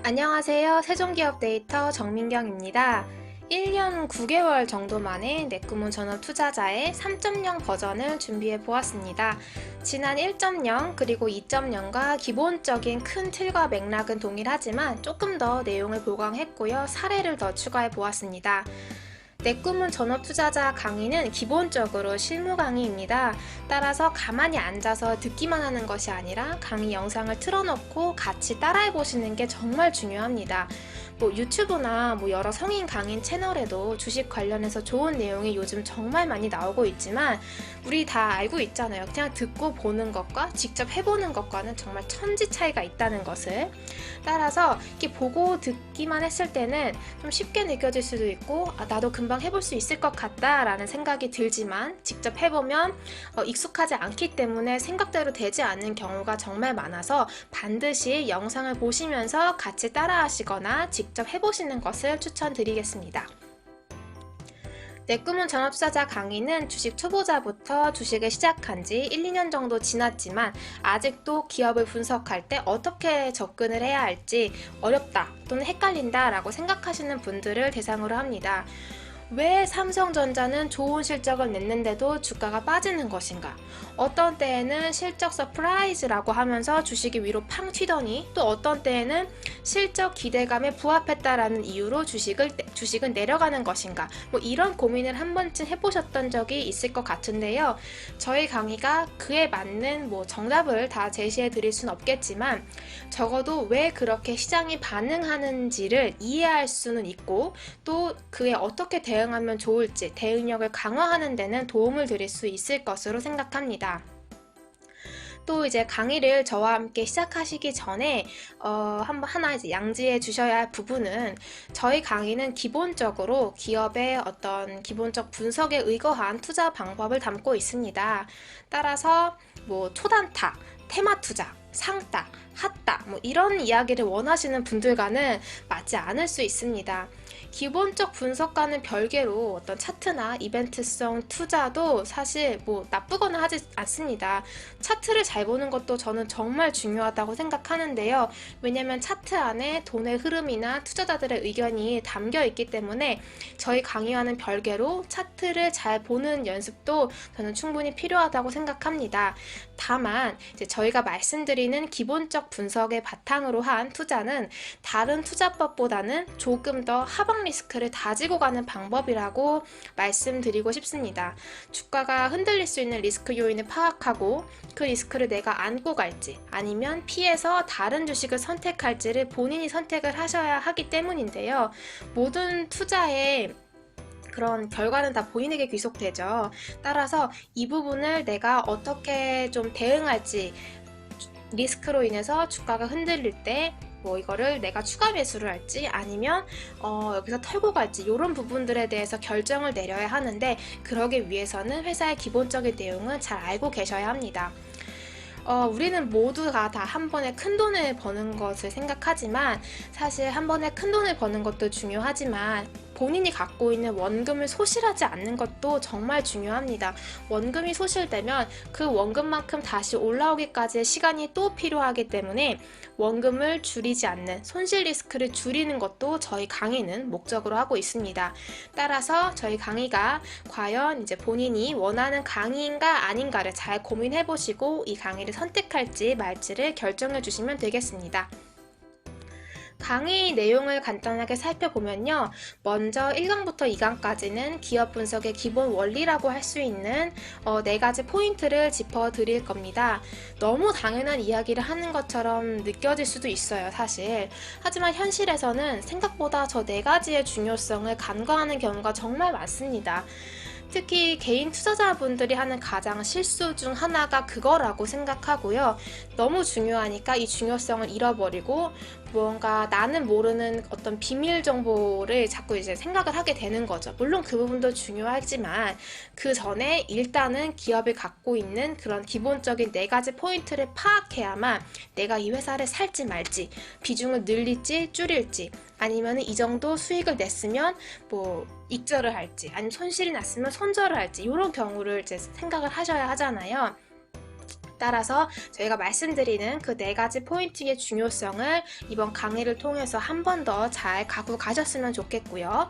안녕하세요. 세종기업 데이터 정민경입니다. 1년 9개월 정도 만에 내 꿈은 전업 투자자의 3.0 버전을 준비해 보았습니다. 지난 1.0 그리고 2.0과 기본적인 큰 틀과 맥락은 동일하지만 조금 더 내용을 보강했고요. 사례를 더 추가해 보았습니다. 내 꿈은 전업 투자자 강의는 기본적으로 실무 강의입니다. 따라서 가만히 앉아서 듣기만 하는 것이 아니라 강의 영상을 틀어놓고 같이 따라해 보시는 게 정말 중요합니다. 유튜브나 여러 성인 강의 채널에도 주식 관련해서 좋은 내용이 요즘 정말 많이 나오고 있지만 우리 다 알고 있잖아요. 그냥 듣고 보는 것과 직접 해보는 것과는 정말 천지 차이가 있다는 것을. 따라서 이렇게 보고 듣기만 했을 때는 좀 쉽게 느껴질 수도 있고 나도 금방 해볼 수 있을 것 같다 라는 생각이 들지만 직접 해보면 익숙하지 않기 때문에 생각대로 되지 않는 경우가 정말 많아서 반드시 영상을 보시면서 같이 따라 하시거나 직접 해보시는 것을 추천드리겠습니다. 내 꿈은 전업투자자 강의는 주식 초보자부터 주식을 시작한 지 1, 2년 정도 지났지만 아직도 기업을 분석할 때 어떻게 접근을 해야 할지 어렵다 또는 헷갈린다 라고 생각하시는 분들을 대상으로 합니다. 왜 삼성전자는 좋은 실적을 냈는데도 주가가 빠지는 것인가? 어떤 때에는 실적 서프라이즈라고 하면서 주식이 위로 팡 튀더니 또 어떤 때에는 실적 기대감에 부합했다라는 이유로 주식은 내려가는 것인가? 이런 고민을 한 번쯤 해보셨던 적이 있을 것 같은데요. 저희 강의가 그에 맞는 정답을 다 제시해 드릴 수는 없겠지만 적어도 왜 그렇게 시장이 반응하는지를 이해할 수는 있고 또 그에 어떻게 대응하면 좋을지 대응력을 강화하는 데는 도움을 드릴 수 있을 것으로 생각합니다. 또 이제 강의를 저와 함께 시작하시기 전에 하나 이제 양지해 주셔야 할 부분은 저희 강의는 기본적으로 기업의 어떤 기본적 분석에 의거한 투자 방법을 담고 있습니다. 따라서 초단타, 테마 투자, 상따, 핫따 이런 이야기를 원하시는 분들과는 맞지 않을 수 있습니다. 기본적 분석과는 별개로 어떤 차트나 이벤트성 투자도 사실 나쁘거나 하지 않습니다. 차트를 잘 보는 것도 저는 정말 중요하다고 생각하는데요. 왜냐면 차트 안에 돈의 흐름이나 투자자들의 의견이 담겨 있기 때문에 저희 강의와는 별개로 차트를 잘 보는 연습도 저는 충분히 필요하다고 생각합니다. 다만 이제 저희가 말씀드리는 기본적 분석의 바탕으로 한 투자는 다른 투자법보다는 조금 더 하방 리스크를 다지고 가는 방법이라고 말씀드리고 싶습니다. 주가가 흔들릴 수 있는 리스크 요인을 파악하고 그 리스크를 내가 안고 갈지 아니면 피해서 다른 주식을 선택할지를 본인이 선택을 하셔야 하기 때문인데요. 모든 투자에 그런 결과는 다 본인에게 귀속되죠. 따라서 이 부분을 내가 어떻게 좀 대응할지 리스크로 인해서 주가가 흔들릴 때 이거를 내가 추가 매수를 할지 아니면 여기서 털고 갈지 이런 부분들에 대해서 결정을 내려야 하는데 그러기 위해서는 회사의 기본적인 내용은 잘 알고 계셔야 합니다. 우리는 모두가 다 한 번에 큰 돈을 버는 것을 생각하지만 사실 한 번에 큰 돈을 버는 것도 중요하지만 본인이 갖고 있는 원금을 소실하지 않는 것도 정말 중요합니다. 원금이 소실되면 그 원금만큼 다시 올라오기까지의 시간이 또 필요하기 때문에 원금을 줄이지 않는 손실 리스크를 줄이는 것도 저희 강의는 목적으로 하고 있습니다. 따라서 저희 강의가 과연 이제 본인이 원하는 강의인가 아닌가를 잘 고민해 보시고 이 강의를 선택할지 말지를 결정해 주시면 되겠습니다. 강의 내용을 간단하게 살펴보면요. 먼저 1강부터 2강까지는 기업 분석의 기본 원리라고 할 수 있는 4가지 포인트를 짚어드릴 겁니다. 너무 당연한 이야기를 하는 것처럼 느껴질 수도 있어요, 사실. 하지만 현실에서는 생각보다 저 4가지의 중요성을 간과하는 경우가 정말 많습니다. 특히 개인 투자자분들이 하는 가장 실수 중 하나가 그거라고 생각하고요. 너무 중요하니까 이 중요성을 잃어버리고 뭔가 나는 모르는 어떤 비밀 정보를 자꾸 이제 생각을 하게 되는 거죠. 물론 그 부분도 중요하지만 그 전에 일단은 기업이 갖고 있는 그런 기본적인 4가지 포인트를 파악해야만 내가 이 회사를 살지 말지, 비중을 늘릴지 줄일지, 아니면 이 정도 수익을 냈으면 익절을 할지, 아니면 손실이 났으면 손절을 할지 이런 경우를 이제 생각을 하셔야 하잖아요. 따라서 저희가 말씀드리는 그 4가지 포인트의 중요성을 이번 강의를 통해서 한 번 더 잘 갖고 가셨으면 좋겠고요.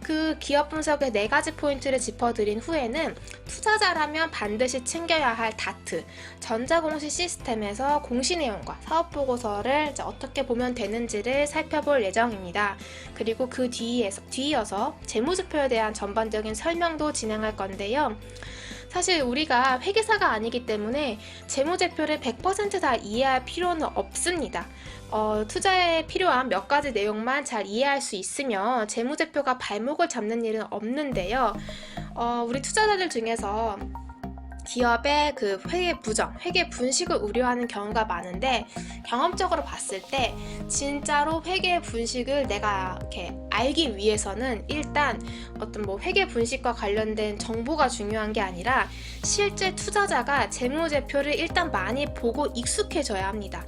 그 기업 분석의 4가지 포인트를 짚어드린 후에는 투자자라면 반드시 챙겨야 할 다트, 전자공시 시스템에서 공시 내용과 사업보고서를 어떻게 보면 되는지를 살펴볼 예정입니다. 그리고 그 뒤이어서 재무제표에 대한 전반적인 설명도 진행할 건데요. 사실 우리가 회계사가 아니기 때문에 재무제표를 100% 다 이해할 필요는 없습니다. 투자에 필요한 몇 가지 내용만 잘 이해할 수 있으면 재무제표가 발목을 잡는 일은 없는데요. 우리 투자자들 중에서 기업의 그 회계 부정, 회계 분식을 우려하는 경우가 많은데 경험적으로 봤을 때 진짜로 회계 분식을 내가 이렇게 알기 위해서는 일단 어떤 뭐 회계 분식과 관련된 정보가 중요한 게 아니라 실제 투자자가 재무제표를 일단 많이 보고 익숙해져야 합니다.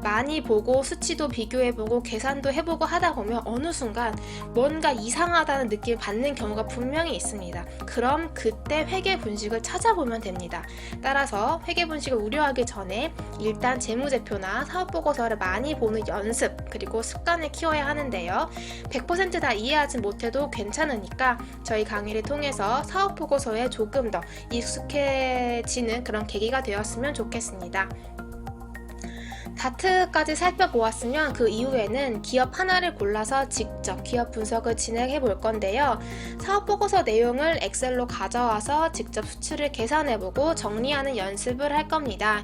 많이 보고 수치도 비교해보고 계산도 해보고 하다 보면 어느 순간 뭔가 이상하다는 느낌을 받는 경우가 분명히 있습니다. 그럼 그때 회계 분식을 찾아보면 됩니다. 따라서 회계 분식을 우려하기 전에 일단 재무제표나 사업보고서를 많이 보는 연습 그리고 습관을 키워야 하는데요. 100% 다 이해하지 못해도 괜찮으니까 저희 강의를 통해서 사업보고서에 조금 더 익숙해지는 그런 계기가 되었으면 좋겠습니다. 다트까지 살펴보았으면 그 이후에는 기업 하나를 골라서 직접 기업 분석을 진행해 볼 건데요. 사업보고서 내용을 엑셀로 가져와서 직접 수치를 계산해보고 정리하는 연습을 할 겁니다.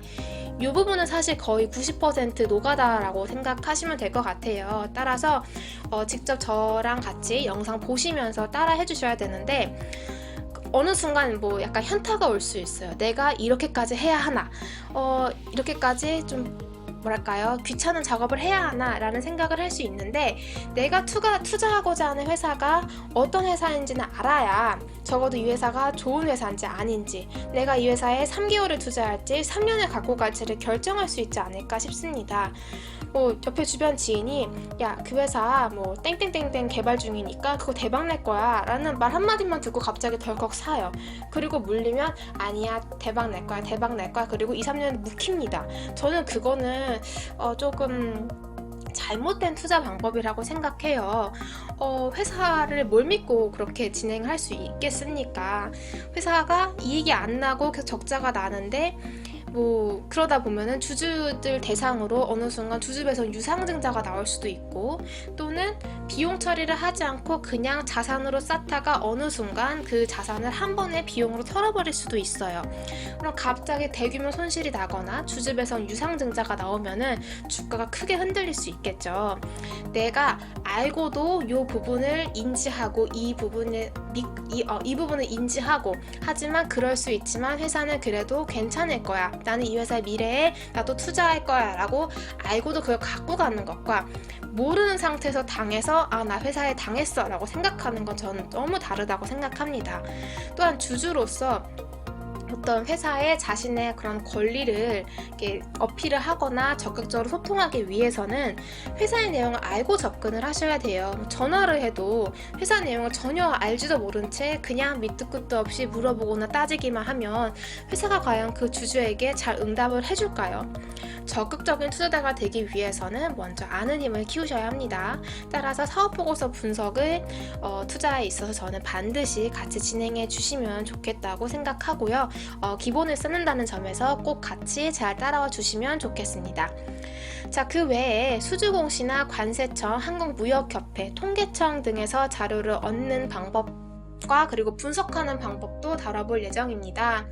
이 부분은 사실 거의 90% 노가다라고 생각하시면 될 것 같아요. 따라서 직접 저랑 같이 영상 보시면서 따라 해주셔야 되는데 어느 순간 뭐 약간 현타가 올 수 있어요. 내가 이렇게까지 해야 하나? 이렇게까지 좀 뭐랄까요? 귀찮은 작업을 해야 하나? 라는 생각을 할 수 있는데 내가 투자하고자 하는 회사가 어떤 회사인지는 알아야 적어도 이 회사가 좋은 회사인지 아닌지 내가 이 회사에 3개월을 투자할지 3년을 갖고 갈지를 결정할 수 있지 않을까 싶습니다. 옆에 주변 지인이 야, 그 회사 뭐 땡땡땡땡 개발 중이니까 그거 대박 낼 거야 라는 말 한마디만 듣고 갑자기 덜컥 사요. 그리고 물리면 아니야, 대박 낼 거야 그리고 2, 3년 묵힙니다. 저는 그거는 조금 잘못된 투자 방법이라고 생각해요. 회사를 뭘 믿고 그렇게 진행할 수 있겠습니까? 회사가 이익이 안 나고 계속 적자가 나는데 그러다 보면은 주주들 대상으로 어느 순간 주주배선 유상증자가 나올 수도 있고 또는 비용 처리를 하지 않고 그냥 자산으로 쌓다가 어느 순간 그 자산을 한 번에 비용으로 털어버릴 수도 있어요. 그럼 갑자기 대규모 손실이 나거나 주주배선 유상증자가 나오면은 주가가 크게 흔들릴 수 있겠죠. 내가 알고도 이 부분을 인지하고 이 부분을 인지하고 하지만 그럴 수 있지만 회사는 그래도 괜찮을 거야. 나는 이 회사의 미래에 나도 투자할 거야 라고 알고도 그걸 갖고 가는 것과 모르는 상태에서 당해서 나 회사에 당했어 라고 생각하는 건 저는 너무 다르다고 생각합니다. 또한 주주로서 어떤 회사에 자신의 그런 권리를 이렇게 어필을 하거나 적극적으로 소통하기 위해서는 회사의 내용을 알고 접근을 하셔야 돼요. 전화를 해도 회사 내용을 전혀 알지도 모른 채 그냥 밑도 끝도 없이 물어보거나 따지기만 하면 회사가 과연 그 주주에게 잘 응답을 해줄까요? 적극적인 투자자가 되기 위해서는 먼저 아는 힘을 키우셔야 합니다. 따라서 사업보고서 분석을 투자에 있어서 저는 반드시 같이 진행해 주시면 좋겠다고 생각하고요. 기본을 쌓는다는 점에서 꼭 같이 잘 따라와 주시면 좋겠습니다. 자, 그 외에 수주공시나 관세청, 한국무역협회, 통계청 등에서 자료를 얻는 방법과 그리고 분석하는 방법도 다뤄볼 예정입니다.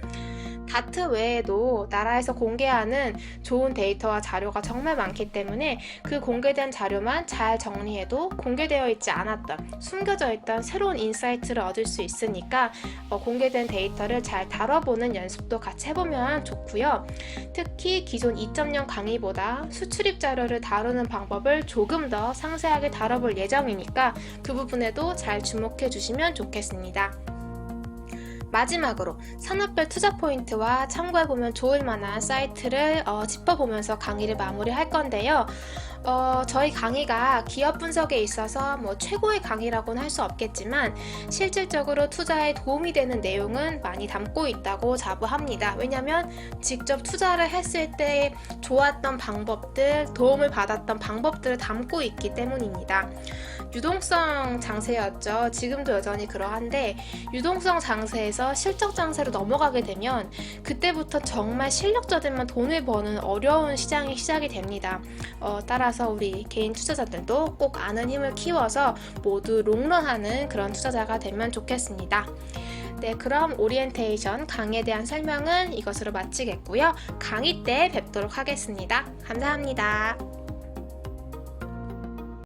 다트 외에도 나라에서 공개하는 좋은 데이터와 자료가 정말 많기 때문에 그 공개된 자료만 잘 정리해도 공개되어 있지 않았던, 숨겨져 있던 새로운 인사이트를 얻을 수 있으니까 공개된 데이터를 잘 다뤄보는 연습도 같이 해보면 좋고요. 특히 기존 2.0 강의보다 수출입 자료를 다루는 방법을 조금 더 상세하게 다뤄볼 예정이니까 그 부분에도 잘 주목해 주시면 좋겠습니다. 마지막으로 산업별 투자 포인트와 참고해보면 좋을 만한 사이트를 짚어보면서 강의를 마무리할 건데요. 저희 강의가 기업 분석에 있어서 최고의 강의라고는 할 수 없겠지만 실질적으로 투자에 도움이 되는 내용은 많이 담고 있다고 자부합니다. 왜냐하면 직접 투자를 했을 때 좋았던 방법들, 도움을 받았던 방법들을 담고 있기 때문입니다. 유동성 장세였죠. 지금도 여전히 그러한데 유동성 장세에서 실적 장세로 넘어가게 되면 그때부터 정말 실력자들만 돈을 버는 어려운 시장이 시작이 됩니다. 따라서 우리 개인 투자자들도 꼭 아는 힘을 키워서 모두 롱런하는 그런 투자자가 되면 좋겠습니다. 네, 그럼 오리엔테이션 강의에 대한 설명은 이것으로 마치겠고요. 강의 때 뵙도록 하겠습니다. 감사합니다.